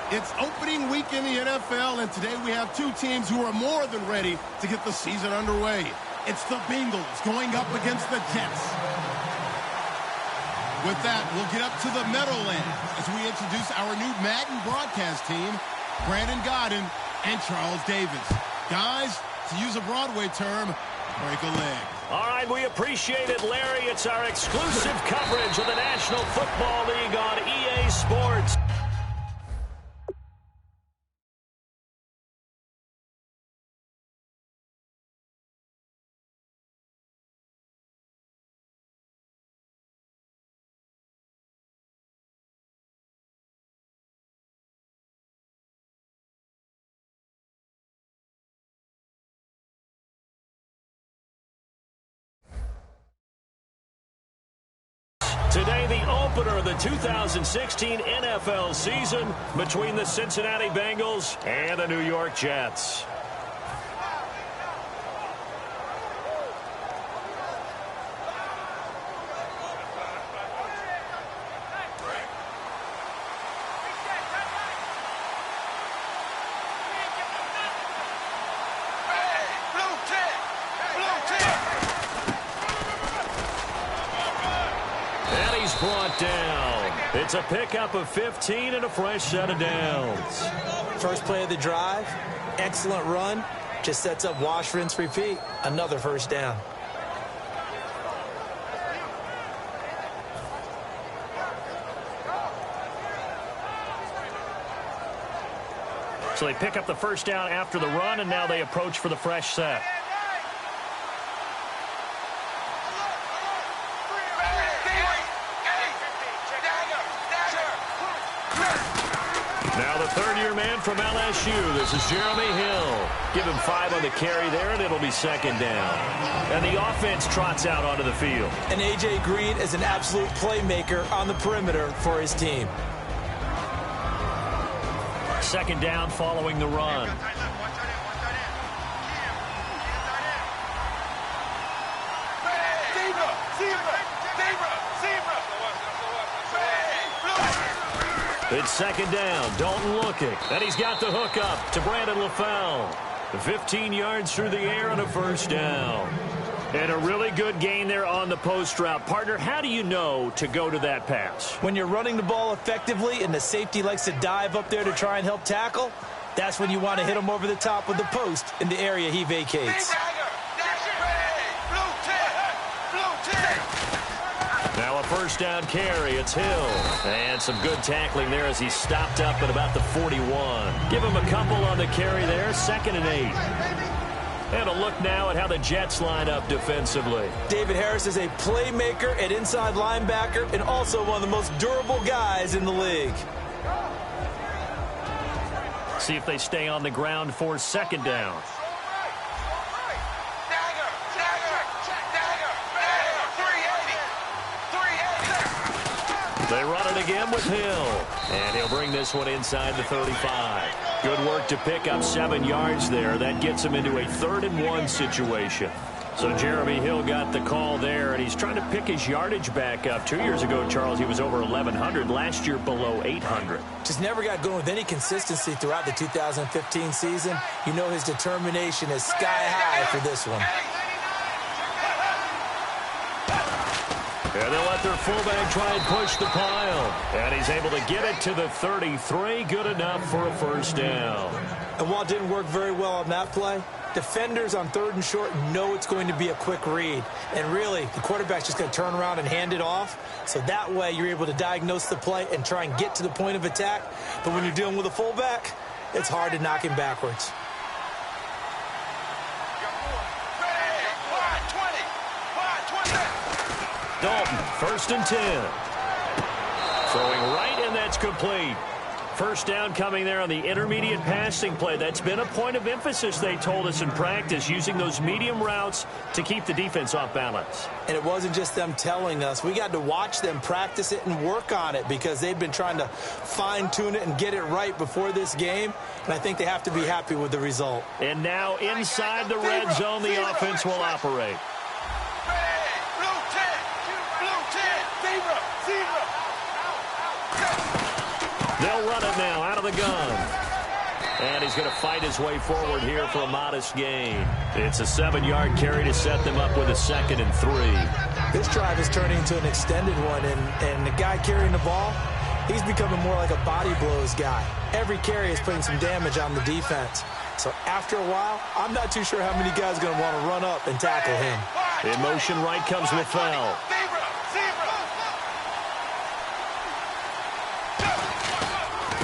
It's opening week in the NFL, and today we have two teams who are more than ready to get the season underway. It's the Bengals going up against the Jets. With that, we'll get up to the Meadowlands as we introduce our new Madden broadcast team, Brandon Godden and Charles Davis. Guys, to use a Broadway term, break a leg. All right, we appreciate it, Larry. It's our exclusive coverage of the National Football League on EA Sports. Today, the opener of the 2016 NFL season between the Cincinnati Bengals and the New York Jets. Brought down. It's a pickup of 15 and a fresh set of downs. First play of the drive, excellent run, just sets up wash, rinse, repeat. Another first down. So they pick up the first down after the run, and now they approach for the fresh set. Now the third-year man from LSU. This is Jeremy Hill. Give him 5 on the carry there, and it'll be second down. And the offense trots out onto the field. And A.J. Green is an absolute playmaker on the perimeter for his team. Second down following the run. It's second down. Dalton looking. And he's got the hook up to Brandon LaFell. 15 yards through the air on a first down. And a really good gain there on the post route. Partner, how do you know to go to that pass? When you're running the ball effectively and the safety likes to dive up there to try and help tackle, that's when you want to hit him over the top with the post in the area he vacates. Now a first down carry. It's Hill. And some good tackling there as he stopped up at about the 41. Give him a couple on the carry there. 2nd and 8. And a look now at how the Jets line up defensively. David Harris is a playmaker at inside linebacker and also one of the most durable guys in the league. See if they stay on the ground for second down. They run it again with Hill. And he'll bring this one inside the 35. Good work to pick up 7 yards there. That gets him into a 3rd and 1 situation. So Jeremy Hill got the call there, and he's trying to pick his yardage back up. 2 years ago, Charles, he was over 1,100. Last year, below 800. Just never got going with any consistency throughout the 2015 season. You know his determination is sky high for this one. And they'll let their fullback try and push the pile. And he's able to get it to the 33. Good enough for a first down. And while it didn't work very well on that play, defenders on 3rd and short know it's going to be a quick read. And really, the quarterback's just going to turn around and hand it off. So that way, you're able to diagnose the play and try and get to the point of attack. But when you're dealing with a fullback, it's hard to knock him backwards. Dalton, 1st and 10. Throwing right, and that's complete. First down coming there on the intermediate passing play. That's been a point of emphasis, they told us in practice, using those medium routes to keep the defense off balance. And it wasn't just them telling us. We got to watch them practice it and work on it because they've been trying to fine-tune it and get it right before this game. And I think they have to be happy with the result. And now inside the red zone, the offense will operate. They'll run it now out of the gun. And he's going to fight his way forward here for a modest gain. It's a 7-yard carry to set them up with a 2nd and 3. This drive is turning into an extended one, and the guy carrying the ball, he's becoming more like a body blows guy. Every carry is putting some damage on the defense. So after a while, I'm not too sure how many guys are going to want to run up and tackle him. In motion right comes LaFell.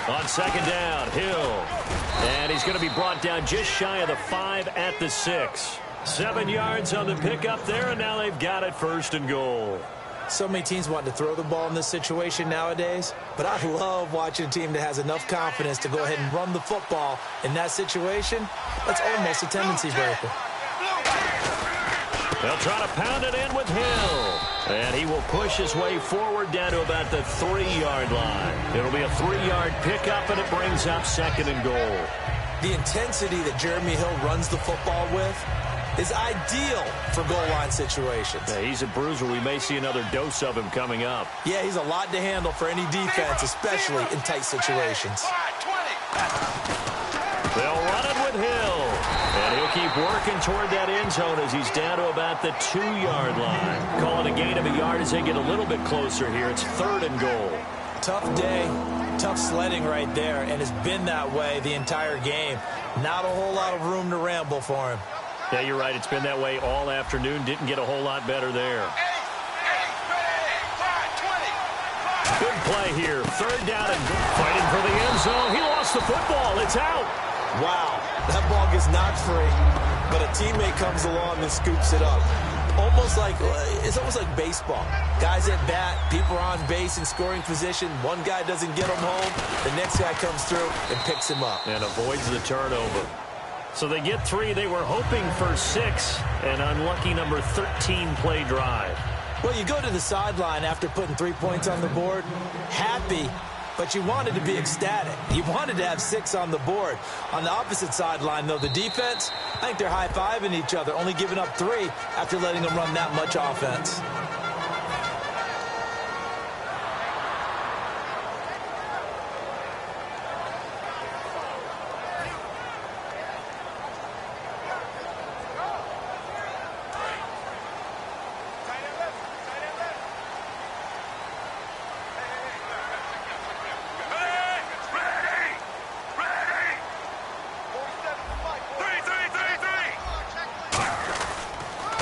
On 2nd down, Hill. And he's going to be brought down just shy of the 5 at the 6. 7 yards on the pickup there, and now they've got it 1st and goal. So many teams want to throw the ball in this situation nowadays, but I love watching a team that has enough confidence to go ahead and run the football in that situation. That's almost a tendency breaker. They'll try to pound it in with Hill. And he will push his way forward down to about the 3-yard line. It'll be a 3-yard pickup, and it brings up 2nd and goal. The intensity that Jeremy Hill runs the football with is ideal for goal line situations. Yeah, he's a bruiser. We may see another dose of him coming up. Yeah, he's a lot to handle for any defense, especially in tight situations. They'll run it with Hill. And he'll keep working toward that end zone as he's down to about the 2-yard line. Calling a gain of a yard as they get a little bit closer here. It's 3rd and goal. Tough day, tough sledding right there, and it's been that way the entire game. Not a whole lot of room to ramble for him. Yeah, you're right. It's been that way all afternoon. Didn't get a whole lot better there. Good play here. 3rd down and fighting for the end zone. He lost the football. It's out. Wow, that ball gets knocked free, but a teammate comes along and scoops it up. It's almost like baseball. Guys at bat, people are on base in scoring position. One guy doesn't get him home. The next guy comes through and picks him up. And avoids the turnover. So they get 3. They were hoping for 6. An unlucky number 13 play drive. Well, you go to the sideline after putting 3 points on the board, happy, but you wanted to be ecstatic. You wanted to have 6 on the board. On the opposite sideline, though, the defense, I think they're high-fiving each other, only giving up 3 after letting them run that much offense.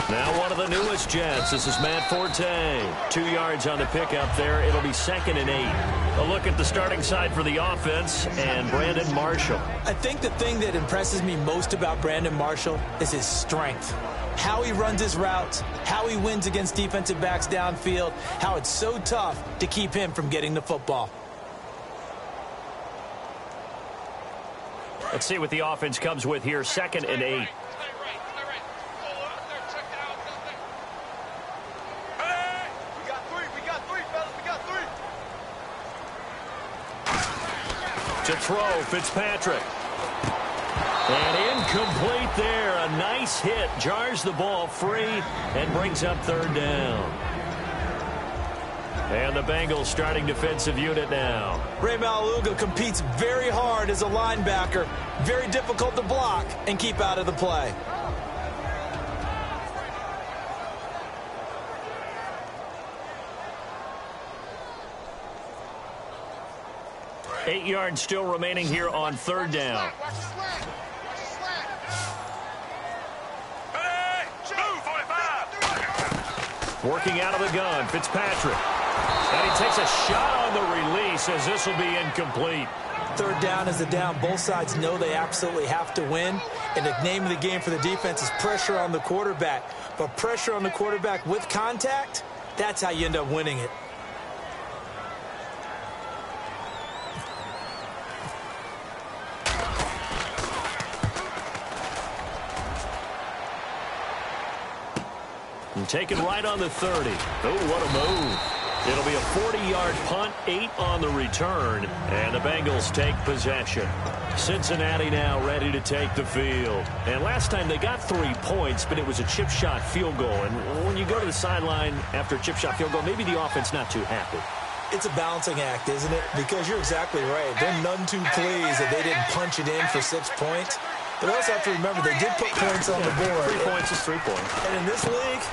Now one of the newest Jets. This is Matt Forte. 2 yards on the pickup there. It'll be 2nd and 8. A look at the starting side for the offense and Brandon Marshall. I think the thing that impresses me most about Brandon Marshall is his strength. How he runs his routes, how he wins against defensive backs downfield, how it's so tough to keep him from getting the football. Let's see what the offense comes with here. 2nd and 8. To throw, Fitzpatrick. And incomplete there. A nice hit. Jars the ball free and brings up 3rd down. And the Bengals starting defensive unit now. Ray Maluga competes very hard as a linebacker. Very difficult to block and keep out of the play. Eight yards still remaining here on 3rd down. Working out of the gun, Fitzpatrick. And he takes a shot on the release as this will be incomplete. 3rd down is a down. Both sides know they absolutely have to win. And the name of the game for the defense is pressure on the quarterback. But pressure on the quarterback with contact, that's how you end up winning it. And taken right on the 30. Oh, what a move. It'll be a 40-yard punt, 8 on the return, and the Bengals take possession. Cincinnati now ready to take the field. And last time they got 3 points, but it was a chip shot field goal. And when you go to the sideline after a chip shot field goal, maybe the offense not too happy. It's a balancing act, isn't it? Because you're exactly right. They're none too pleased that they didn't punch it in for 6 points. But also have to remember, they did put points on the board. 3 points is 3 points. And in this league,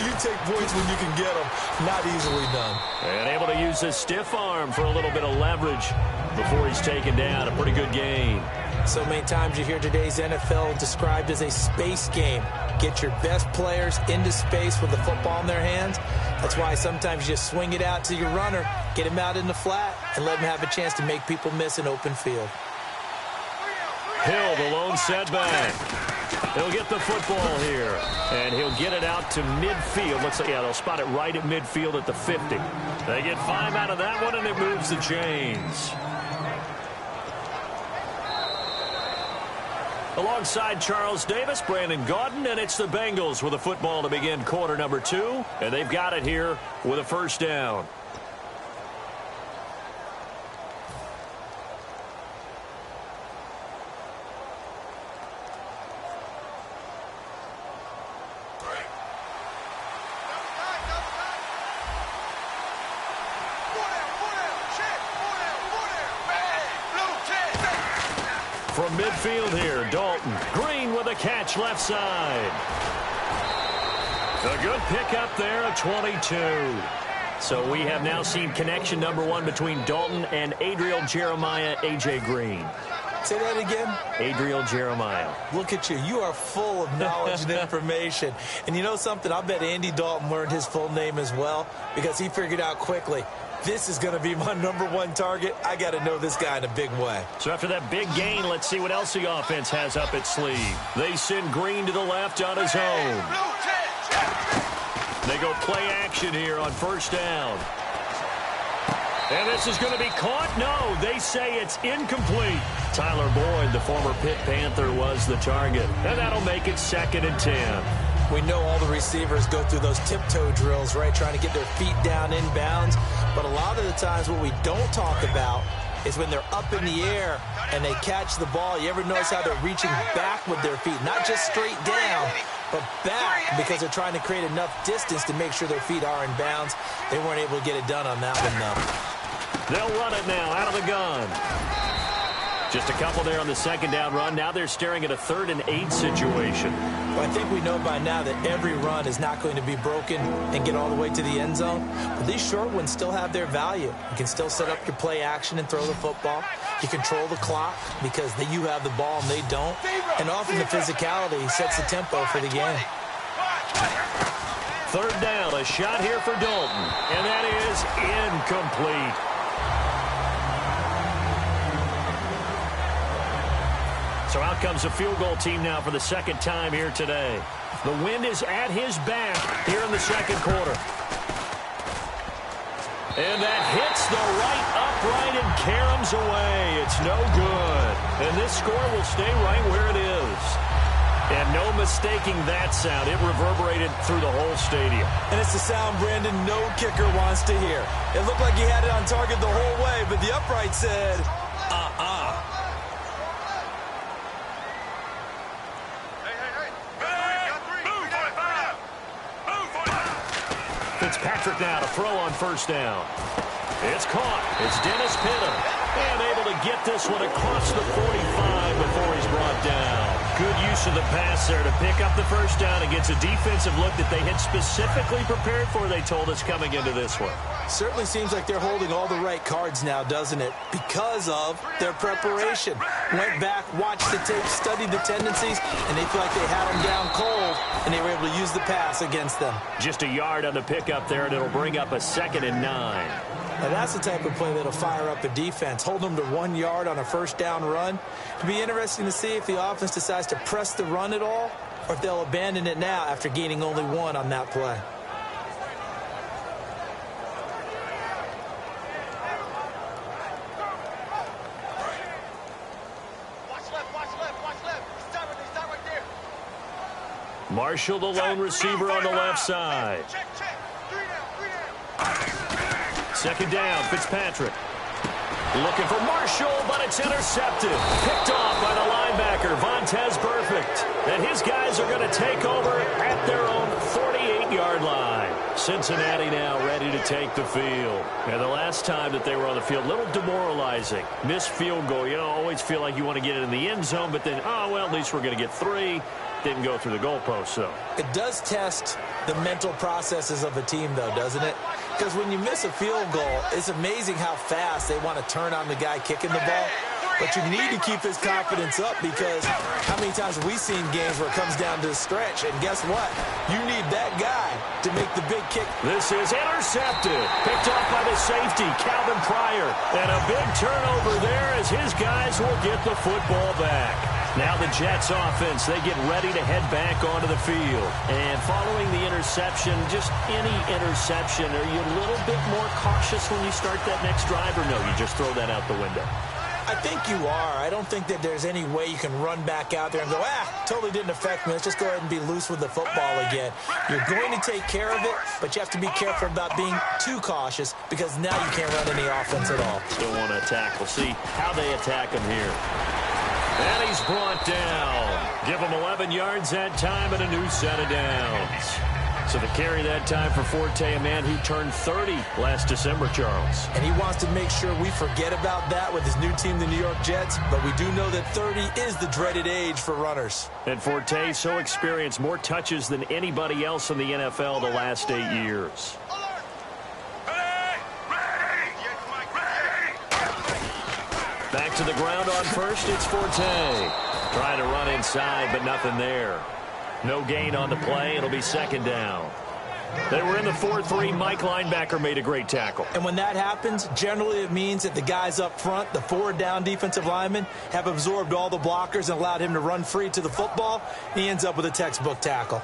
you take points when you can get them. Not easily done. And able to use his stiff arm for a little bit of leverage before he's taken down. A pretty good game. So many times you hear today's NFL described as a space game. Get your best players into space with the football in their hands. That's why sometimes you just swing it out to your runner, get him out in the flat, and let him have a chance to make people miss an open field. Hill, the lone setback. He'll get the football here, and he'll get it out to midfield. Looks like, yeah, they'll spot it right at midfield at the 50. They get 5 out of that one, and it moves the chains. Alongside Charles Davis, Brandon Gaudin, and it's the Bengals with a football to begin quarter number 2, and they've got it here with a first down. From midfield here, Dalton. Green with a catch left side. A good pickup there at 22. So we have now seen connection number 1 between Dalton and Adriel Jeremiah, A.J. Green. Say that again? Adriel Jeremiah. Look at you. You are full of knowledge and information. And you know something? I bet Andy Dalton learned his full name as well because he figured out quickly, this is going to be my number 1 target. I got to know this guy in a big way. So after that big gain, let's see what else the offense has up its sleeve. They send Green to the left on his own. They go play action here on first down. And this is going to be caught? No, they say it's incomplete. Tyler Boyd, the former Pitt Panther, was the target. And that'll make it 2nd and 10. We know all the receivers go through those tiptoe drills, right, trying to get their feet down inbounds. But a lot of the times what we don't talk about is when they're up in the air and they catch the ball. You ever notice how they're reaching back with their feet? Not just straight down, but back because they're trying to create enough distance to make sure their feet are in bounds. They weren't able to get it done on that one, though. They'll run it now out of the gun. Just a couple there on the 2nd down run. Now they're staring at a 3rd and 8 situation. Well, I think we know by now that every run is not going to be broken and get all the way to the end zone. But these short ones still have their value. You can still set up your play action and throw the football. You control the clock because you have the ball and they don't. And often the physicality sets the tempo for the game. 3rd down, a shot here for Dalton. And that is incomplete. So out comes a field goal team now for the 2nd time here today. The wind is at his back here in the 2nd quarter. And that hits the right upright and caroms away. It's no good. And this score will stay right where it is. And no mistaking that sound. It reverberated through the whole stadium. And it's the sound Brandon no kicker wants to hear. It looked like he had it on target the whole way, but the upright said, Fitzpatrick now to throw on first down. It's caught. It's Dennis Pitta. And able to get this one across the 45 before he's brought down. Good use of the pass there to pick up the first down against a defensive look that they had specifically prepared for, they told us, coming into this one. Certainly seems like they're holding all the right cards now, doesn't it? Because of their preparation. Went back, watched the tape, studied the tendencies, and they feel like they had them down cold, and they were able to use the pass against them. Just a yard on the pickup there, and it'll bring up a 2nd and 9. Now that's the type of play that'll fire up a defense. Hold them to 1 yard on a first down run. It'll be interesting to see if the offense decides to press the run at all, or if they'll abandon it now after gaining only 1 on that play. Marshall, the lone receiver on the left side. 2nd down, Fitzpatrick. Looking for Marshall, but it's intercepted. Picked off by the linebacker, Vontaze Burfict. And his guys are going to take over at their own 48-yard line. Cincinnati now ready to take the field. And the last time that they were on the field, a little demoralizing. Missed field goal. You always feel like you want to get it in the end zone, but then, oh, well, at least we're going to get 3. Didn't go through the goalpost, though. It does test the mental processes of a team, though, doesn't it? Because when you miss a field goal, it's amazing how fast they want to turn on the guy kicking the ball. But you need to keep his confidence up, because how many times have we seen games where it comes down to a stretch? And guess what? You need that guy to make the big kick. This is intercepted. Picked off by the safety, Calvin Pryor. And a big turnover there as his guys will get the football back. Now the Jets offense, they get ready to head back onto the field. And following the interception, just any interception, are you a little bit more cautious when you start that next drive, or no, you just throw that out the window? I think you are. I don't think that there's any way you can run back out there and go, totally didn't affect me. Let's just go ahead and be loose with the football again. You're going to take care of it, but you have to be careful about being too cautious, because now you can't run any offense at all. Still want to attack. We'll see how they attack him here. And he's brought down. Give him 11 yards that time and a new set of downs. So the carry that time for Forte, a man who turned 30 last December, Charles. And he wants to make sure we forget about that with his new team, the New York Jets. But we do know that 30 is the dreaded age for runners. And Forte, so experienced, more touches than anybody else in the NFL the last 8 years. Back to the ground on first, it's Forte. Trying to run inside, but nothing there. No gain on the play. It'll be second down. They were in the 4-3. Mike linebacker made a great tackle. And when that happens, generally it means that the guys up front, the 4 down defensive linemen, have absorbed all the blockers and allowed him to run free to the football. He ends up with a textbook tackle.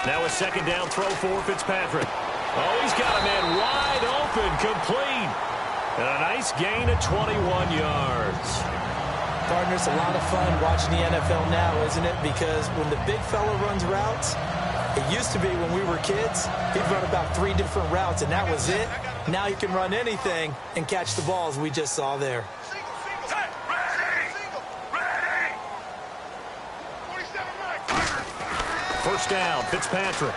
Now a second down throw for Fitzpatrick. Oh, he's got a man wide open, complete. And a nice gain of 21 yards. Partner, it's a lot of fun watching the NFL now, isn't it? Because when the big fella runs routes, it used to be when we were kids, he'd run about 3 different routes, and that was it. Now he can run anything and catch the balls we just saw there. First down, Fitzpatrick.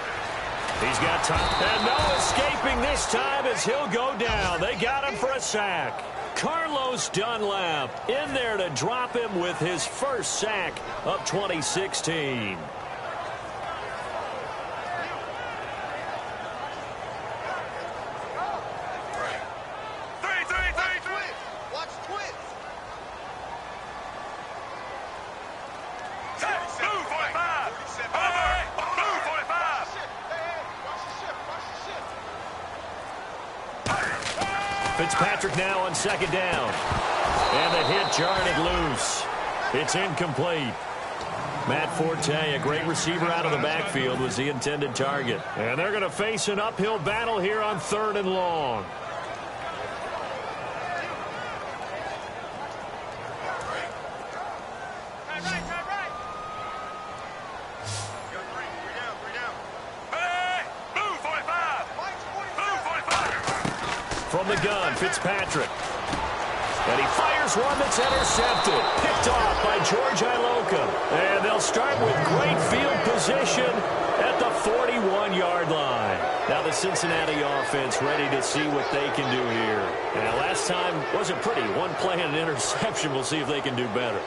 He's got time. And no escaping this time as he'll go down. They got him for a sack. Carlos Dunlap in there to drop him with his first sack of 2016. Fitzpatrick now on second down. And the hit jarred it loose. It's incomplete. Matt Forte, a great receiver out of the backfield, was the intended target. And they're going to face an uphill battle here on 3rd and long. From the gun, Fitzpatrick. And he fires one that's intercepted. Picked off by George Iloka. And they'll start with great field position at the 41-yard line. Now the Cincinnati offense ready to see what they can do here. And last time wasn't pretty. One play and an interception. We'll see if they can do better.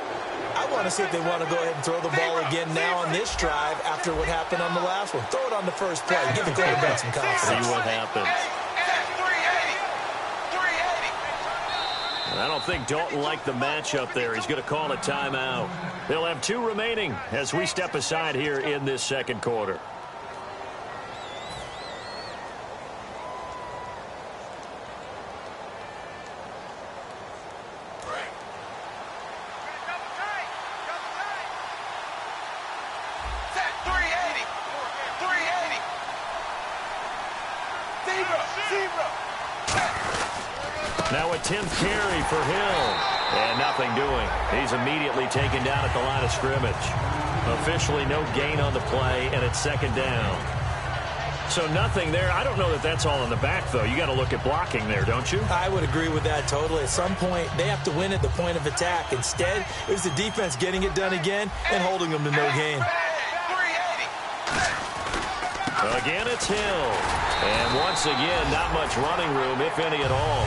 I want to see if they want to go ahead and throw the ball again now on this drive after what happened on the last one. Throw it on the first play. Give the quarterback some confidence. See what happens. I don't think Dalton liked the matchup there. He's going to call a timeout. They'll have 2 remaining as we step aside here in this second quarter. Now a 10th carry for Hill. And nothing doing. He's immediately taken down at the line of scrimmage. Officially no gain on the play, and it's second down. So nothing there. I don't know that that's all in the back, though. You got to look at blocking there, don't you? I would agree with that totally. At some point, they have to win at the point of attack. Instead, it was the defense getting it done again and holding them to no gain. Again, it's Hill. And once again, not much running room, if any at all.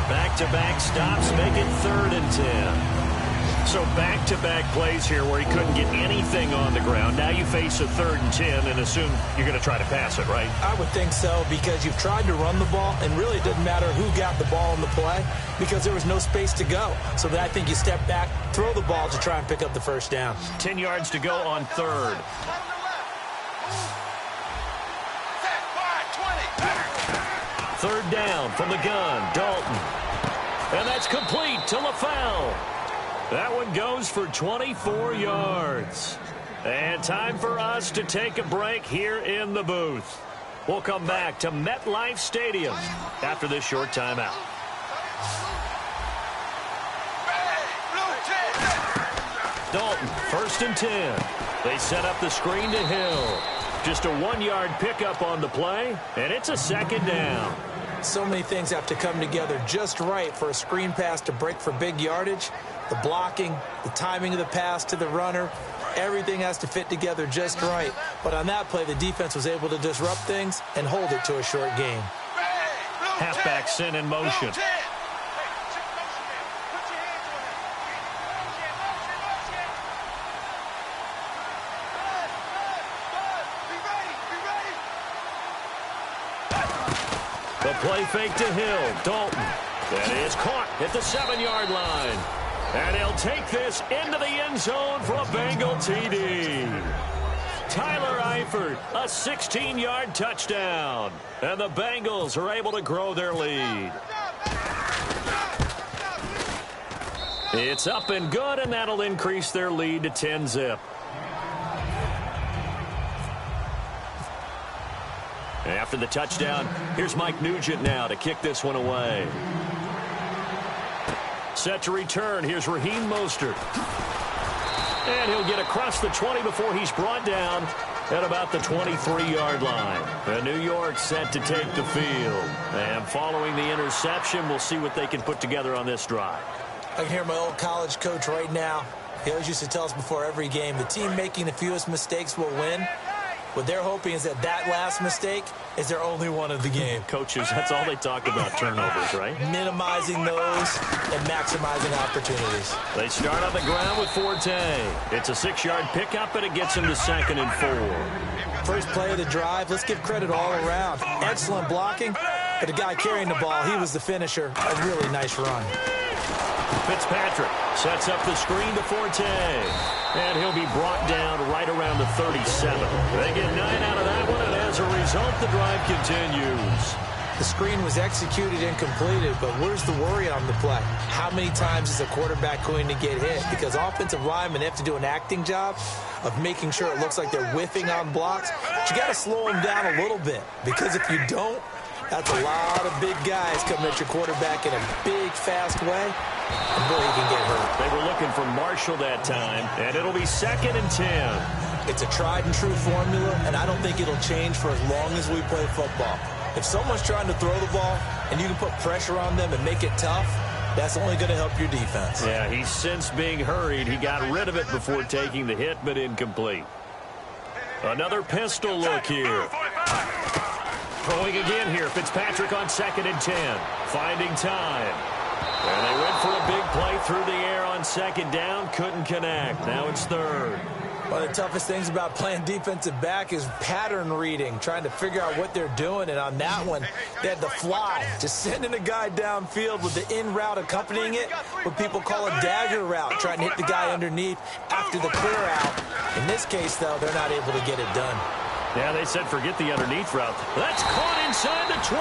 Back-to-back stops make it 3rd and 10. So back-to-back plays here where he couldn't get anything on the ground. Now you face a 3rd and 10 and assume you're going to try to pass it, right? I would think so, because you've tried to run the ball, and really it doesn't matter who got the ball in the play because there was no space to go. So I think you step back, throw the ball to try and pick up the first down. 10 yards to go on 3rd. Third down from the gun, Dalton. And that's complete to LaFell. That one goes for 24 yards. And time for us to take a break here in the booth. We'll come back to MetLife Stadium after this short timeout. Dalton, 1st and 10. They set up the screen to Hill. Just a 1-yard pickup on the play, and it's a 2nd down. So many things have to come together just right for a screen pass to break for big yardage. The blocking, the timing of the pass to the runner, everything has to fit together just right. But on that play, the defense was able to disrupt things and hold it to a short gain. Halfback sent in motion. The play fake to Hill. Dalton. That is caught at the 7-yard line. And he'll take this into the end zone for a Bengal TD. Tyler Eifert, a 16-yard touchdown. And the Bengals are able to grow their lead. It's up and good, and that'll increase their lead to 10-zip. After the touchdown, here's Mike Nugent now to kick this one away. Set to return, here's Raheem Mostert. And he'll get across the 20 before he's brought down at about the 23-yard line. And New York set to take the field. And following the interception, we'll see what they can put together on this drive. I can hear my old college coach right now. He always used to tell us before every game, the team making the fewest mistakes will win. What they're hoping is that last mistake is their only one of the game. Coaches, that's all they talk about, turnovers, right? Minimizing those and maximizing opportunities. They start on the ground with Forte. It's a 6-yard pickup, and it gets him to 2nd and 4. First play of the drive, let's give credit all around. Excellent blocking, but the guy carrying the ball, he was the finisher. A really nice run. Fitzpatrick sets up the screen to Forte. And he'll be brought down right around the 37. They get 9 out of that one, and as a result, the drive continues. The screen was executed and completed, but where's the worry on the play? How many times is a quarterback going to get hit? Because offensive linemen have to do an acting job of making sure it looks like they're whiffing on blocks. But you got to slow them down a little bit, because if you don't, that's a lot of big guys coming at your quarterback in a big, fast way. And boy, he can get hurt. They were looking for Marshall that time, and it'll be 2nd and 10. It's a tried-and-true formula, and I don't think it'll change for as long as we play football. If someone's trying to throw the ball and you can put pressure on them and make it tough, that's only going to help your defense. Yeah, he's since being hurried. He got rid of it before taking the hit, but incomplete. Another pistol look here. Throwing again here. Fitzpatrick on 2nd and 10. Finding time. And they went for a big play through the air on 2nd down. Couldn't connect. Now it's 3rd. One of the toughest things about playing defensive back is pattern reading, trying to figure out what they're doing. And on that one, they had the fly, just sending a guy downfield with the in route accompanying it, what people call a dagger route, trying to hit the guy underneath after the clear out. In this case, though, they're not able to get it done. Yeah, they said forget the underneath route. That's caught inside the 20.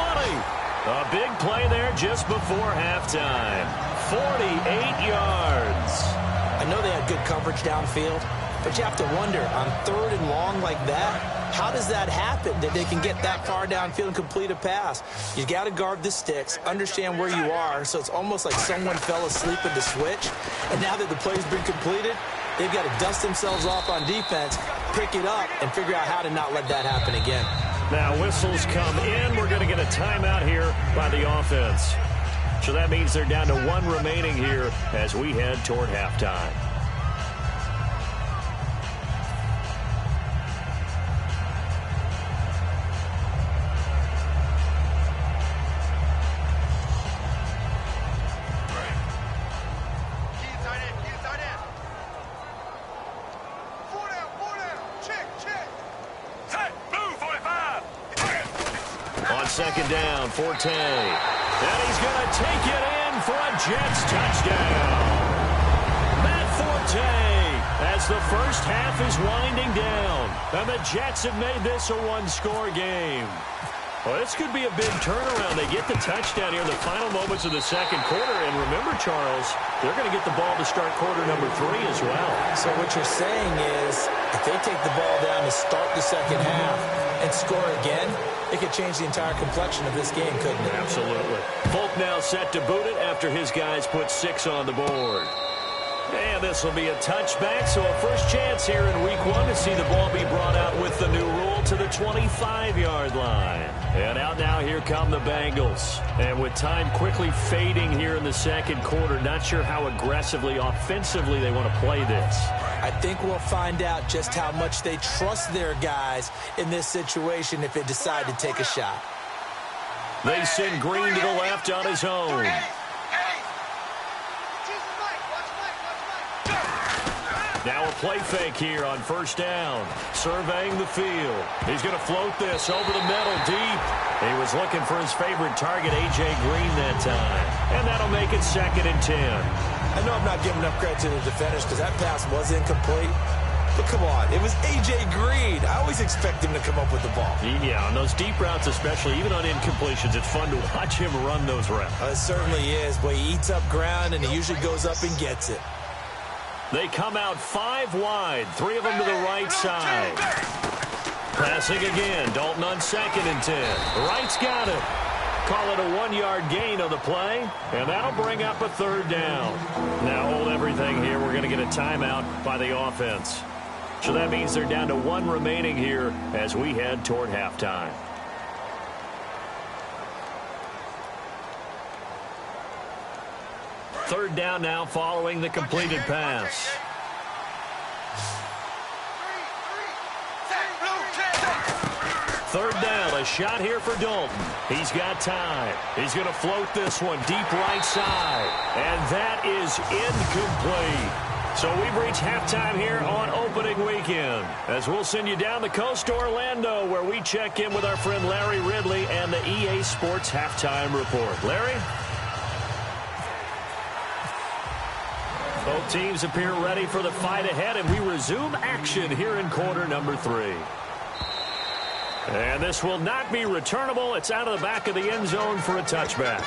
A big play there just before halftime. 48 yards. I know they had good coverage downfield, but you have to wonder, on 3rd and long like that, how does that happen, that they can get that far downfield and complete a pass? You got to guard the sticks, understand where you are, so it's almost like someone fell asleep at the switch, and now that the play's been completed, they've got to dust themselves off on defense, pick it up, and figure out how to not let that happen again. Now whistles come in. We're going to get a timeout here by the offense. So that means they're down to 1 remaining here as we head toward halftime. Second down, Forte. And he's going to take it in for a Jets touchdown. Matt Forte, as the first half is winding down. And the Jets have made this a one-score game. Well, this could be a big turnaround. They get the touchdown here in the final moments of the second quarter. And remember, Charles, they're going to get the ball to start quarter number 3 as well. So what you're saying is, if they take the ball down to start the second half and score again, it could change the entire complexion of this game, couldn't it? Absolutely. Folk now set to boot it after his guys put 6 on the board. And this will be a touchback, so a first chance here in week 1 to see the ball be brought out with the new rule to the 25-yard line. And out now, here come the Bengals. And with time quickly fading here in the second quarter, not sure how aggressively, offensively they want to play this. I think we'll find out just how much they trust their guys in this situation if they decide to take a shot. They send Green to the left on his own. Now a play fake here on first down. Surveying the field. He's going to float this over the middle deep. He was looking for his favorite target, A.J. Green, that time. And that'll make it 2nd and 10. I know I'm not giving enough credit to the defenders because that pass was incomplete. But come on, it was A.J. Green. I always expect him to come up with the ball. Yeah, on those deep routes especially, even on incompletions, it's fun to watch him run those routes. It certainly is. Boy, he eats up ground, and he usually goes up and gets it. They come out 5 wide, 3 of them to the right side. Passing again, Dalton on 2nd and 10. Wright's got it. Call it a 1-yard gain on the play, and that'll bring up a 3rd down. Now hold everything here. We're going to get a timeout by the offense. So that means they're down to 1 remaining here as we head toward halftime. Third down now following the completed pass. Third down, a shot here for Dalton. He's got time. He's going to float this one deep right side. And that is incomplete. So we've reached halftime here on opening weekend. As we'll send you down the coast to Orlando, where we check in with our friend Larry Ridley and the EA Sports Halftime Report. Larry? Both teams appear ready for the fight ahead, and we resume action here in quarter number 3. And this will not be returnable. It's out of the back of the end zone for a touchback.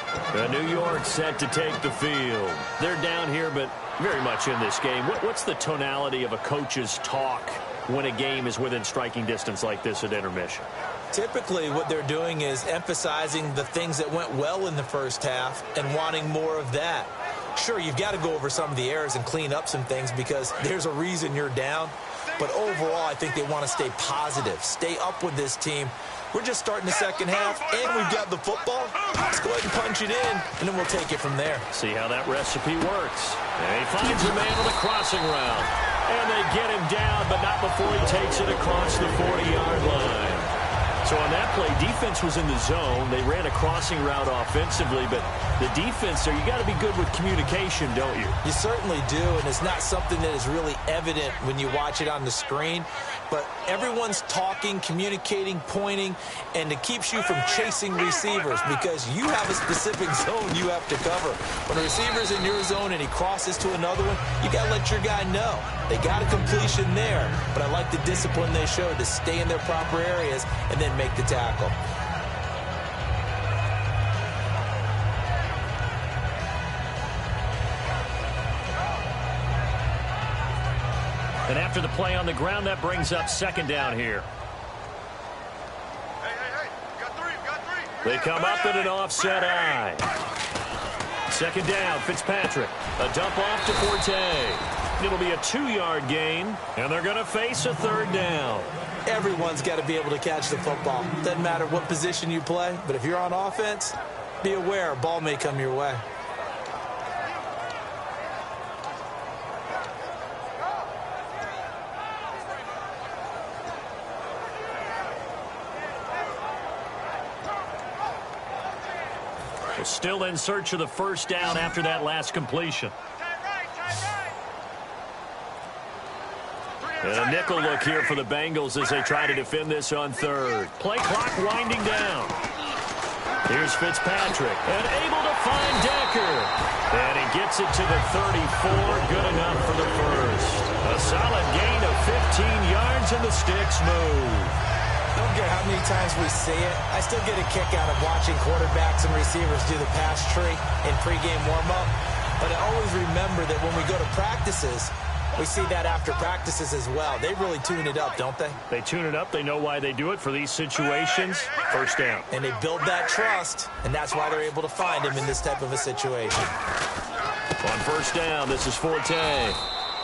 New York set to take the field. They're down here, but very much in this game. What's the tonality of a coach's talk when a game is within striking distance like this at intermission? Typically, what they're doing is emphasizing the things that went well in the first half and wanting more of that. Sure, you've got to go over some of the errors and clean up some things because there's a reason you're down. But overall, I think they want to stay positive, stay up with this team. We're just starting the second half, and we've got the football. Let's go ahead and punch it in, and then we'll take it from there. See how that recipe works. And he finds a man on the crossing route. And they get him down, but not before he takes it across the 40-yard line. So on that play, defense was in the zone. They ran a crossing route offensively, but the defense there, you got to be good with communication, don't you? You certainly do, and it's not something that is really evident when you watch it on the screen. But everyone's talking, communicating, pointing, and it keeps you from chasing receivers because you have a specific zone you have to cover. When a receiver's in your zone and he crosses to another one, you got to let your guy know. They got a completion there, but I like the discipline they showed to stay in their proper areas and then make the tackle. And after the play on the ground, that brings up second down here. Hey, got three. They come up in an offset eye. Second down, Fitzpatrick. A dump off to Forte. It'll be a 2-yard gain, and they're going to face a 3rd down. Everyone's got to be able to catch the football. Doesn't matter what position you play, but if you're on offense, be aware a ball may come your way. Still in search of the 1st down after that last completion. And a nickel look here for the Bengals as they try to defend this on 3rd. Play clock winding down. Here's Fitzpatrick, and able to find Decker. And he gets it to the 34, good enough for the 1st. A solid gain of 15 yards, and the sticks move. I don't care how many times we see it. I still get a kick out of watching quarterbacks and receivers do the pass tree in pregame warm-up. But I always remember that when we go to practices, we see that after practices as well. They really tune it up, don't they? They tune it up. They know why they do it for these situations. 1st down. And they build that trust, and that's why they're able to find him in this type of a situation. On 1st down, this is Forte.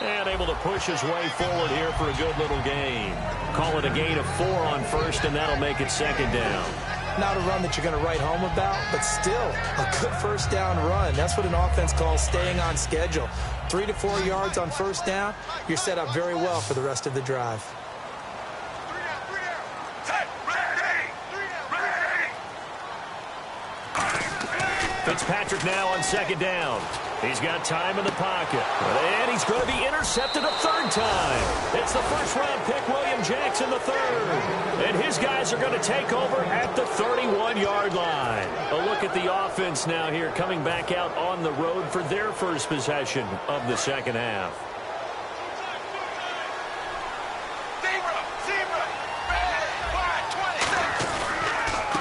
And able to push his way forward here for a good little gain. Call it a gain of 4 on 1st, and that'll make it 2nd down. Not a run that you're going to write home about, but still a good 1st down run. That's what an offense calls staying on schedule. 3 to 4 yards on 1st down, you're set up very well for the rest of the drive. Fitzpatrick now on 2nd down. He's got time in the pocket. And he's going to be intercepted a 3rd time. It's the 1st-round pick, William Jackson, the 3rd. And his guys are going to take over at the 31-yard line. A look at the offense now here, coming back out on the road for their 1st possession of the 2nd half.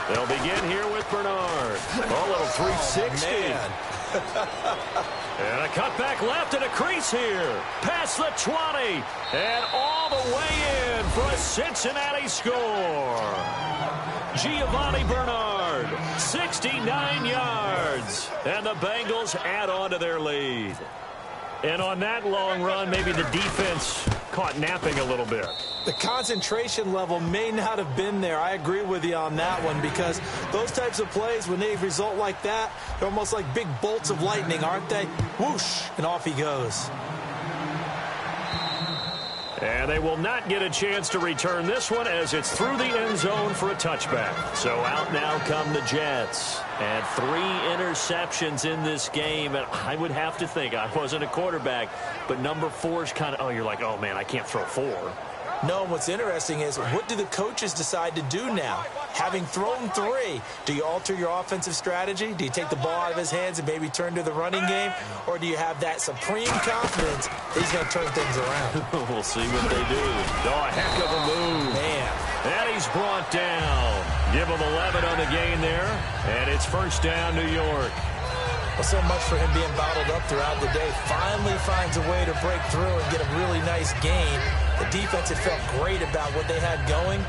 They'll begin here with Bernard. A little 360. Man. And a cutback left and a crease here. Past the 20. And all the way in for a Cincinnati score. Giovanni Bernard, 69 yards. And the Bengals add on to their lead. And on that long run, maybe the defense caught napping a little bit. The concentration level may not have been there. I agree with you on that one, because those types of plays, when they result like that, they're almost like big bolts of lightning, aren't they? Whoosh, and off he goes. And they will not get a chance to return this one as it's through the end zone for a touchback. So out now come the Jets. And 3 interceptions in this game. And I would have to think, I wasn't a quarterback, but number 4 is kind of, oh, you're like, oh, man, I can't throw 4. No, what's interesting is, what do the coaches decide to do now? Having thrown 3, do you alter your offensive strategy? Do you take the ball out of his hands and maybe turn to the running game? Or do you have that supreme confidence that he's going to turn things around? We'll see what they do. Oh, a heck of a move. Man. And he's brought down. Give him 11 on the gain there. And it's 1st down, New York. Well, so much for him being bottled up throughout the day. Finally finds a way to break through and get a really nice gain. The defense had felt great about what they had going.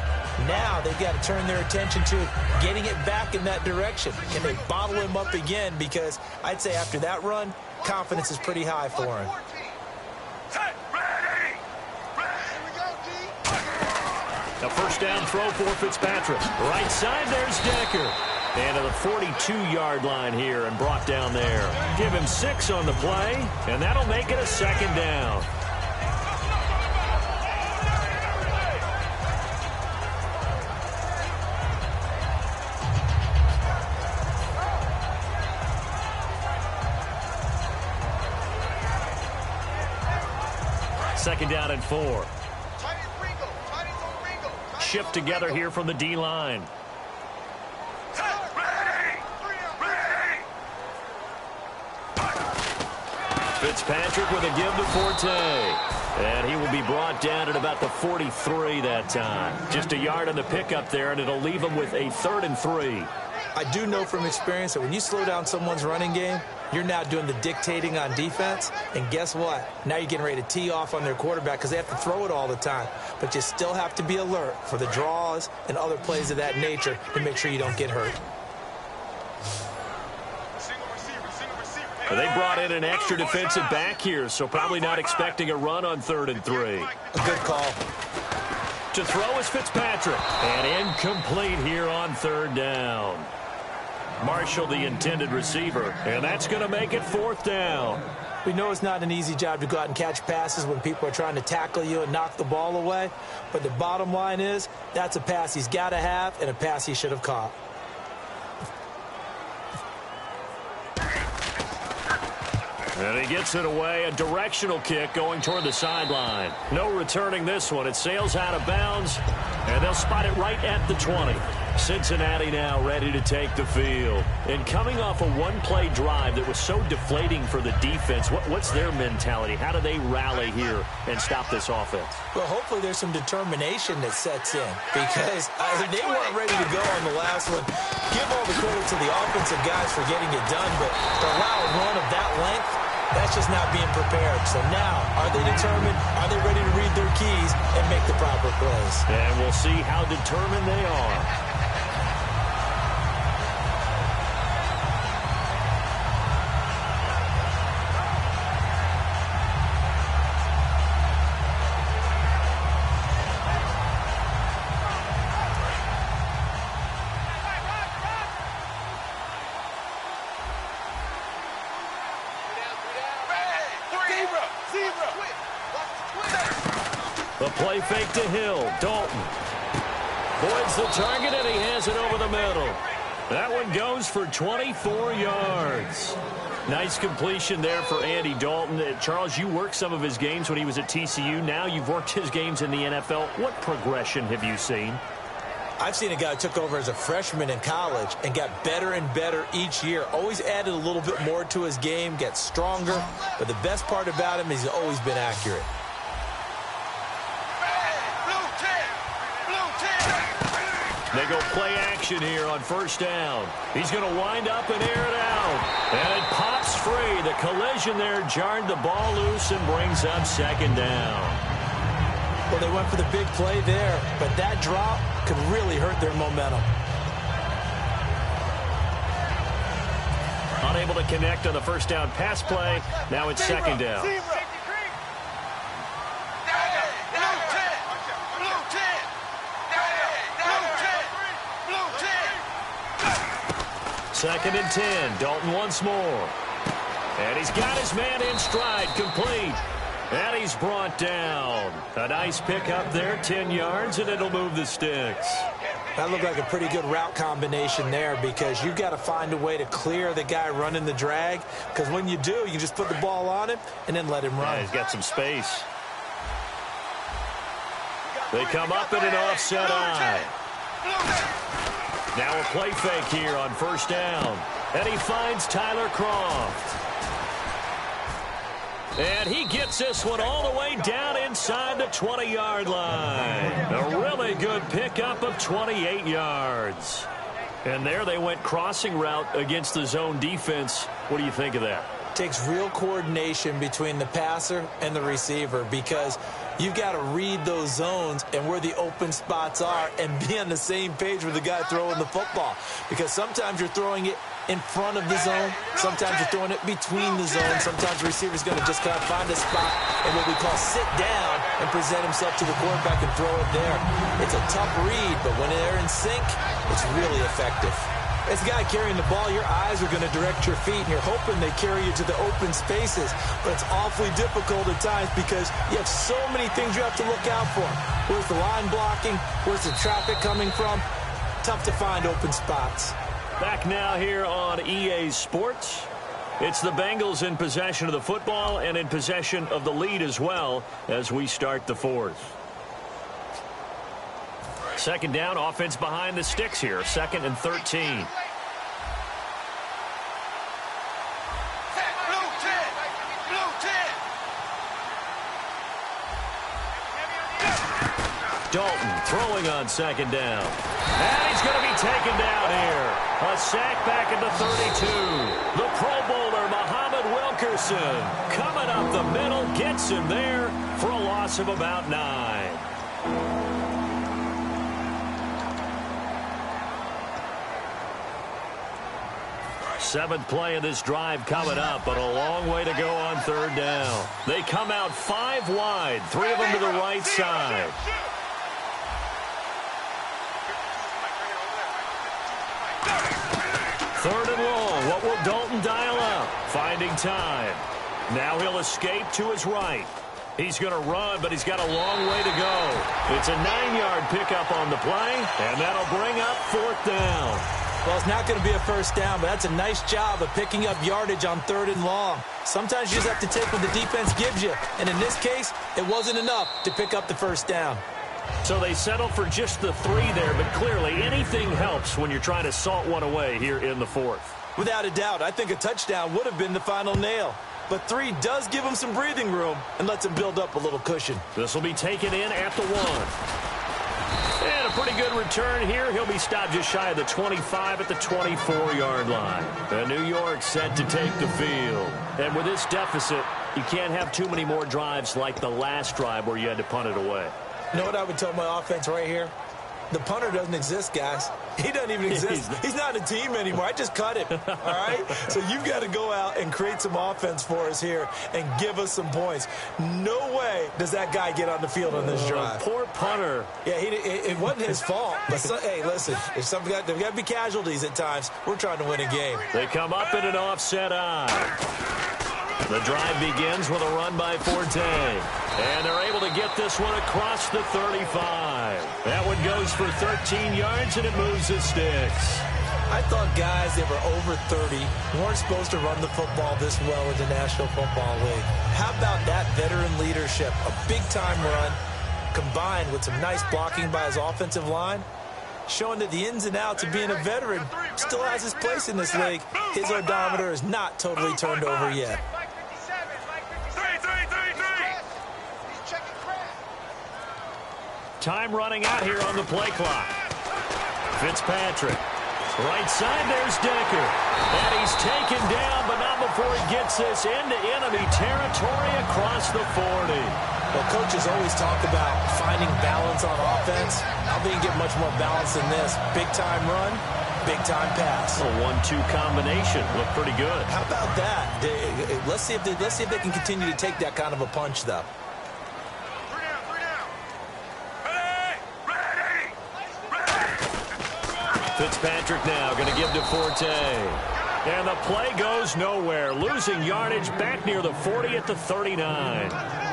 Now they've got to turn their attention to getting it back in that direction. Can they bottle him up again? Because I'd say after that run, confidence is pretty high for him. A 1st down throw for Fitzpatrick. Right side, there's Decker. And to the 42-yard line here and brought down there. Give him 6 on the play, and that'll make it a 2nd down. Second down and 4. Shift together here from the D-line. Fitzpatrick with a give to Forte. And he will be brought down at about the 43 that time. Just a yard on the pickup there, and it'll leave him with a 3rd and 3. I do know from experience that when you slow down someone's running game, you're now doing the dictating on defense. And guess what? Now you're getting ready to tee off on their quarterback because they have to throw it all the time. But you still have to be alert for the draws and other plays of that nature to make sure you don't get hurt. Single receiver, They brought in an extra defensive back here, so probably not expecting a run on 3rd and 3. A good call. To throw is Fitzpatrick. And incomplete here on 3rd down. Marshall, the intended receiver, and that's going to make it 4th down. We know it's not an easy job to go out and catch passes when people are trying to tackle you and knock the ball away. But the bottom line is, that's a pass he's got to have and a pass he should have caught. And he gets it away, a directional kick going toward the sideline. No returning this one. It sails out of bounds, and they'll spot it right at the 20. Cincinnati now ready to take the field. And coming off a one-play drive that was so deflating for the defense, what's their mentality? How do they rally here and stop this offense? Well, hopefully there's some determination that sets in because they weren't ready to go on the last one. Give all the credit to the offensive guys for getting it done, but to allow a run of that length, that's just not being prepared. So now, are they determined? Are they ready to read their keys and make the proper plays? And we'll see how determined they are. The play fake to Hill. Dalton voids the target, and he has it over the middle. That one goes for 24 yards. Nice completion there for Andy Dalton. Charles, you worked some of his games when he was at TCU. Now you've worked his games in the NFL. What progression have you seen? I've seen a guy who took over as a freshman in college and got better and better each year. Always added a little bit more to his game, gets stronger. But the best part about him is he's always been accurate. They go play action here on 1st down. He's going to wind up and air it out. And it pops free. The collision there jarred the ball loose and brings up 2nd down. Well, they went for the big play there, but that drop could really hurt their momentum. Unable to connect on the 1st down pass play. Now it's 2nd down. Second and 10. Dalton once more. And he's got his man in stride. Complete. And he's brought down. A nice pickup there. 10 yards, and it'll move the sticks. That looked like a pretty good route combination there because you've got to find a way to clear the guy running the drag. Because when you do, you can just put the ball on him and then let him run. Yeah, he's got some space. They come up in an offset eye. Now a play fake here on 1st down. And he finds Tyler Croft. And he gets this one all the way down inside the 20-yard line. A really good pickup of 28 yards. And there they went crossing route against the zone defense. What do you think of that? Takes real coordination between the passer and the receiver because you've got to read those zones and where the open spots are and be on the same page with the guy throwing the football. Because sometimes you're throwing it in front of the zone. Sometimes you're throwing it between the zones. Sometimes the receiver's going to just kind of find a spot and what we call sit down and present himself to the quarterback and throw it there. It's a tough read, but when they're in sync, it's really effective. As a guy carrying the ball, your eyes are going to direct your feet, and you're hoping they carry you to the open spaces. But it's awfully difficult at times because you have so many things you have to look out for. Where's the line blocking? Where's the traffic coming from? Tough to find open spots. Back now here on EA Sports. It's the Bengals in possession of the football and in possession of the lead as well as we start the 4th. 2nd down, offense behind the sticks here. 2nd and 13. Dalton throwing on 2nd down. And he's going to be taken down here. A sack back at the 32. The Pro Bowler, Muhammad Wilkerson, coming up the middle, gets him there for a loss of about 9. Seventh play of this drive coming up, but a long way to go on third down. They come out 5 wide, 3 of them to the right side. Third and long. What will Dalton dial up? Finding time. Now he'll escape to his right. He's going to run, but he's got a long way to go. It's a 9-yard pickup on the play, and that'll bring up 4th down. Well, it's not going to be a first down, but that's a nice job of picking up yardage on third and long. Sometimes you just have to take what the defense gives you, and in this case, it wasn't enough to pick up the first down. So they settle for just the 3 there, but clearly anything helps when you're trying to salt one away here in the 4th. Without a doubt, I think a touchdown would have been the final nail. But 3 does give him some breathing room and lets him build up a little cushion. This will be taken in at the 1. And a pretty good return here. He'll be stopped just shy of the 25 at the 24-yard line. And New York set to take the field. And with this deficit, you can't have too many more drives like the last drive where you had to punt it away. You know what I would tell my offense right here? The punter doesn't exist, guys. He doesn't even exist. He's not a team anymore. I just cut him, all right? So you've got to go out and create some offense for us here and give us some points. No way does that guy get on the field on this drive. Poor punter. Yeah, it wasn't his fault. But, hey, listen, there's got to be casualties at times. We're trying to win a game. They come up in an offset eye. The drive begins with a run by Forte. And they're able to get this one across the 35. That one goes for 13 yards, and it moves the sticks. I thought guys that were over 30 weren't supposed to run the football this well in the National Football League. How about that veteran leadership? A big-time run combined with some nice blocking by his offensive line, showing that the ins and outs of being a veteran still has his place in this league. His odometer is not totally turned over yet. Time running out here on the play clock. Fitzpatrick. Right side, there's Decker. And he's taken down, but not before he gets this into enemy territory across the 40. Well, coaches always talk about finding balance on offense. I think you get much more balance than this. Big-time run, big-time pass. A 1-2 combination. Looked pretty good. How about that? Let's see if they can continue to take that kind of a punch, though. Fitzpatrick now going to give to Forte. And the play goes nowhere. Losing yardage back near the 40 at the 39.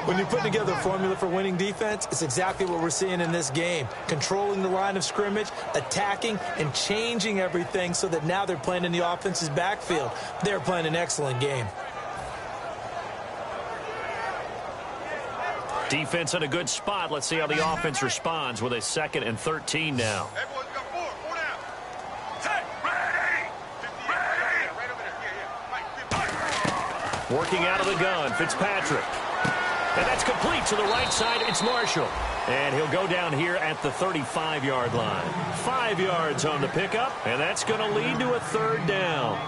When you put together a formula for winning defense, it's exactly what we're seeing in this game. Controlling the line of scrimmage, attacking, and changing everything so that now they're playing in the offense's backfield. They're playing an excellent game. Defense in a good spot. Let's see how the offense responds with a 2nd and 13 now. Working out of the gun, Fitzpatrick. And that's complete to the right side. It's Marshall. And he'll go down here at the 35-yard line. 5 yards on the pickup, and that's going to lead to a 3rd down.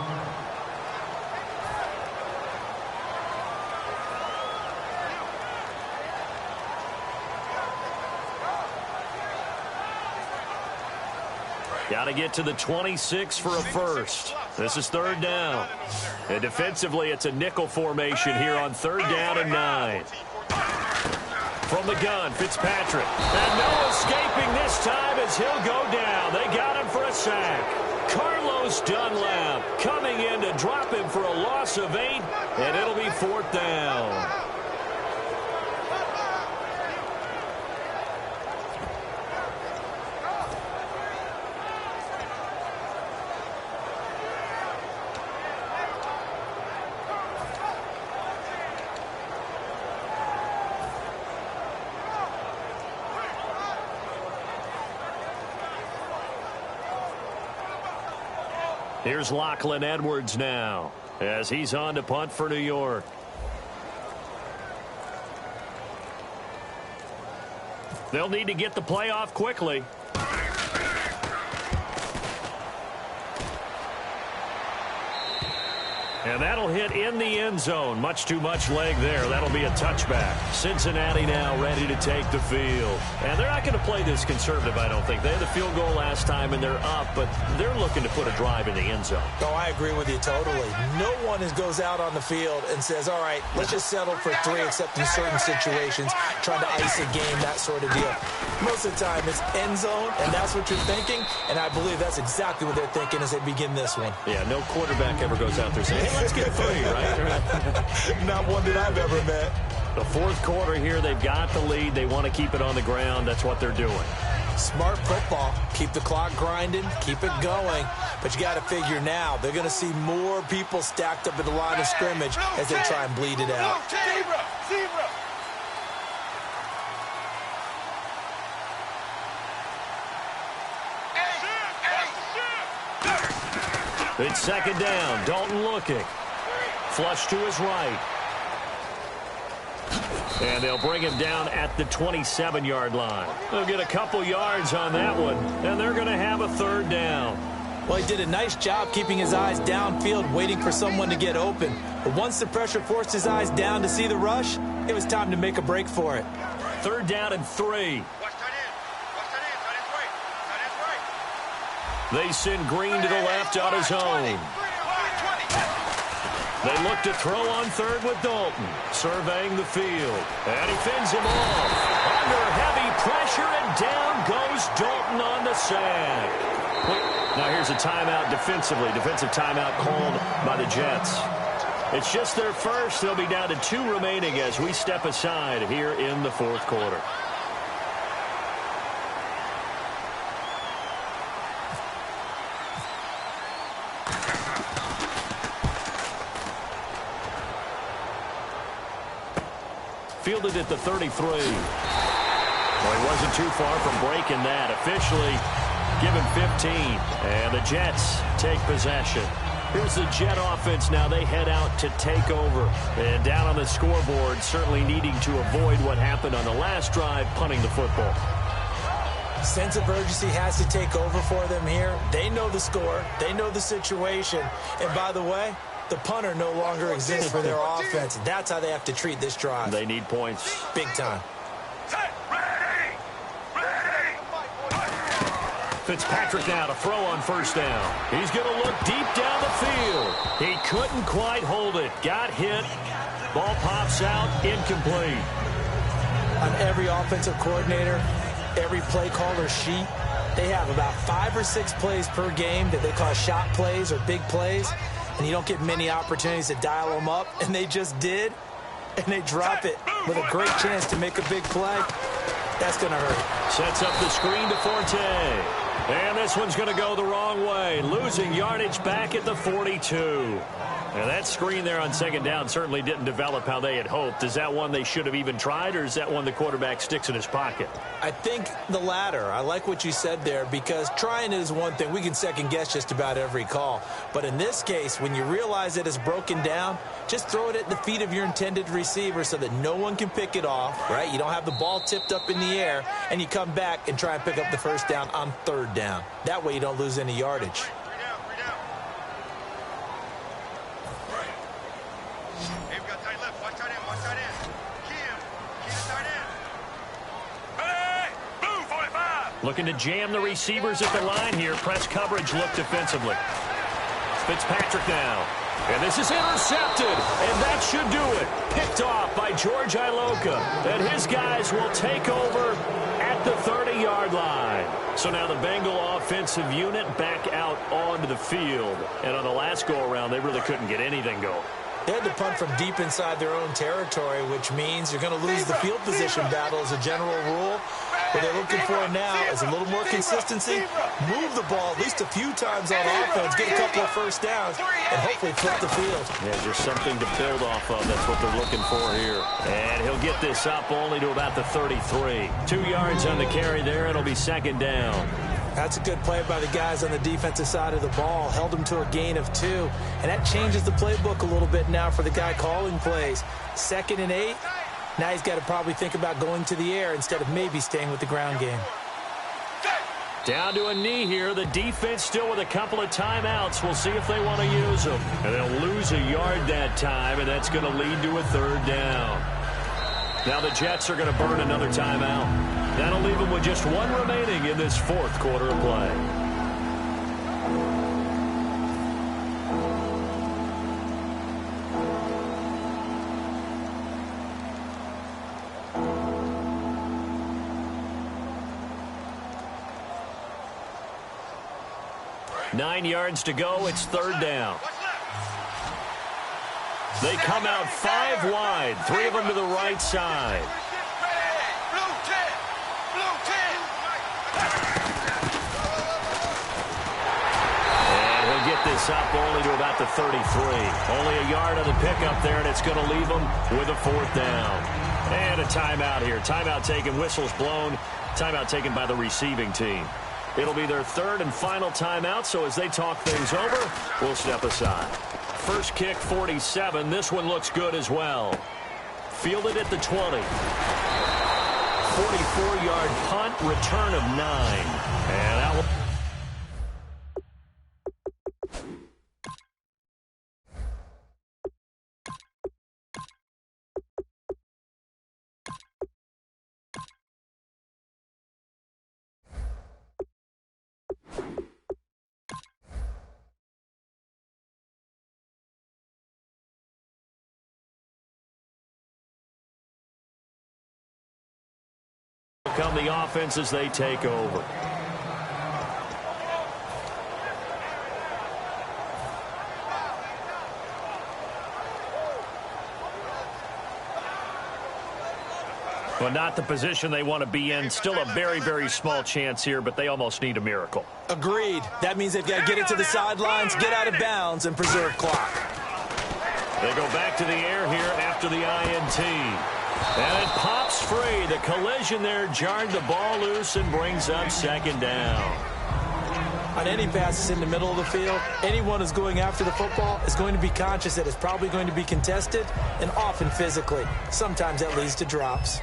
Got to get to the 26 for a first. This is 3rd down. And defensively, it's a nickel formation here on 3rd down and 9. From the gun, Fitzpatrick. And no escaping this time as he'll go down. They got him for a sack. Carlos Dunlap coming in to drop him for a loss of 8, and it'll be 4th down. Here's Lachlan Edwards now as he's on to punt for New York. They'll need to get the play off quickly. And that'll hit in the end zone. Much too much leg there. That'll be a touchback. Cincinnati now ready to take the field. And they're not going to play this conservative, I don't think. They had the field goal last time, and they're up, but they're looking to put a drive in the end zone. Oh, I agree with you totally. No one goes out on the field and says, all right, let's just settle for 3, except in certain situations, trying to ice a game, that sort of deal. Most of the time, it's end zone, and that's what you're thinking, and I believe that's exactly what they're thinking as they begin this one. Yeah, no quarterback ever goes out there saying, hey, let's get 3, right? Not one that I've ever met. The fourth quarter here, they've got the lead. They want to keep it on the ground. That's what they're doing. Smart football. Keep the clock grinding. Keep it going. But you got to figure now, they're going to see more people stacked up at the line of scrimmage as they try and bleed it out. Zebra. It's second down. Dalton looking. Flush to his right. And they'll bring him down at the 27-yard line. They'll get a couple yards on that one, and they're going to have a third down. Well, he did a nice job keeping his eyes downfield, waiting for someone to get open. But once the pressure forced his eyes down to see the rush, it was time to make a break for it. Third down and 3. They send Green to the left on his own. They look to throw on third with Dalton, surveying the field. And he fends him off. Under heavy pressure, and down goes Dalton on the sack. Now here's a timeout defensively. Defensive timeout called by the Jets. It's just their first. They'll be down to 2 remaining as we step aside here in the fourth quarter. Fielded at the 33. Well, he wasn't too far from breaking that. Officially given 15. And the Jets take possession. Here's the Jet offense now. They head out to take over. And down on the scoreboard, certainly needing to avoid what happened on the last drive, punting the football. Sense of urgency has to take over for them here. They know the score. They know the situation. And by the way, the punter no longer exists for their offense. That's how they have to treat this drive. They need points. Big time. Fitzpatrick now to throw on first down. He's going to look deep down the field. He couldn't quite hold it. Got hit. Ball pops out. Incomplete. On every offensive coordinator, every play caller sheet, they have about 5 or 6 plays per game that they call shot plays or big plays. And you don't get many opportunities to dial them up, and they just did, and they drop it with a great chance to make a big play. That's going to hurt. Sets up the screen to Forte. And this one's going to go the wrong way, losing yardage back at the 42. And that screen there on second down certainly didn't develop how they had hoped. Is that one they should have even tried, or is that one the quarterback sticks in his pocket? I think the latter. I like what you said there, because trying it is one thing. We can second-guess just about every call. But in this case, when you realize it is broken down, just throw it at the feet of your intended receiver so that no one can pick it off, right? You don't have the ball tipped up in the air, and you come back and try and pick up the first down on third down. That way you don't lose any yardage. Looking to jam the receivers at the line here. Press coverage look defensively. Fitzpatrick now. And this is intercepted. And that should do it. Picked off by George Iloka. And his guys will take over at the 30-yard line. So now the Bengal offensive unit back out onto the field. And on the last go-around, they really couldn't get anything going. They had to punt from deep inside their own territory, which means you're going to lose the field position battle as a general rule. What they're looking for now is a little more consistency, move the ball at least a few times on offense, get a couple of first downs, and hopefully flip the field. Yeah, just something to build off of. That's what they're looking for here. And he'll get this up only to about the 33. 2 yards on the carry there. It'll be second down. That's a good play by the guys on the defensive side of the ball. Held them to a gain of 2. And that changes the playbook a little bit now for the guy calling plays. 2nd and 8. Now he's got to probably think about going to the air instead of maybe staying with the ground game. Down to a knee here. The defense still with a couple of timeouts. We'll see if they want to use them. And they'll lose a yard that time, and that's going to lead to a third down. Now the Jets are going to burn another timeout. That'll leave them with just one remaining in this fourth quarter of play. Nine yards to go. It's third down. They come out 5 wide. 3 of them to the right side. And he'll get this up only to about the 33. Only a yard on the pickup there, and it's going to leave them with a fourth down. And a timeout here. Timeout taken, whistles blown. Timeout taken by the receiving team. It'll be their third and final timeout, so as they talk things over, we'll step aside. First kick, 47. This one looks good as well. Fielded at the 20. 44-yard punt, return of 9. And that will... come the offense as they take over. But not the position they want to be in. Still a very, very small chance here, but they almost need a miracle. Agreed. That means they've got to get it to the sidelines, get out of bounds, and preserve clock. They go back to the air here after the INT. And it pops free. The collision there jarred the ball loose and brings up second down. On any passes in the middle of the field, anyone who's going after the football is going to be conscious that it's probably going to be contested, and often physically. Sometimes that leads to drops.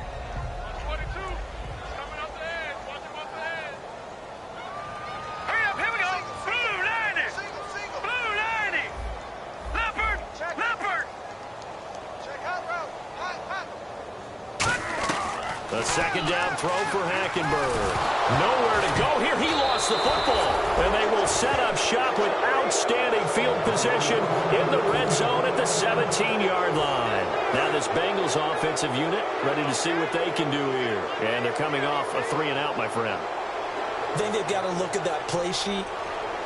Second down throw for Hackenberg. Nowhere to go here. He lost the football. And they will set up shop with outstanding field position in the red zone at the 17-yard line. Now this Bengals offensive unit ready to see what they can do here. And they're coming off a 3-and-out, my friend. I think they've got to look at that play sheet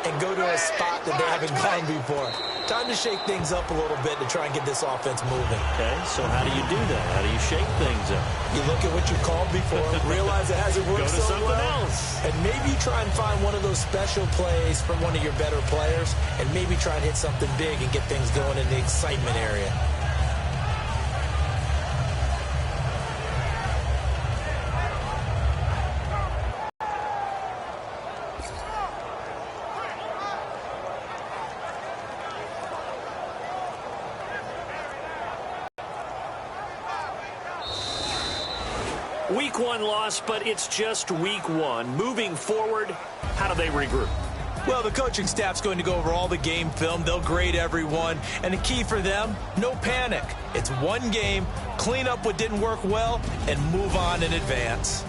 and go to a spot that they haven't gone before. Time to shake things up a little bit to try and get this offense moving. Okay, so how do you do that? How do you shake things up? You look at what you called before, realize it hasn't worked so well. Go to something else. And maybe try and find one of those special plays from one of your better players, and maybe try and hit something big and get things going in the excitement area. Week 1 loss, but it's just week 1. Moving forward, how do they regroup? Well, the coaching staff's going to go over all the game film. They'll grade everyone. And the key for them, no panic. It's one game, clean up what didn't work well, and move on in advance.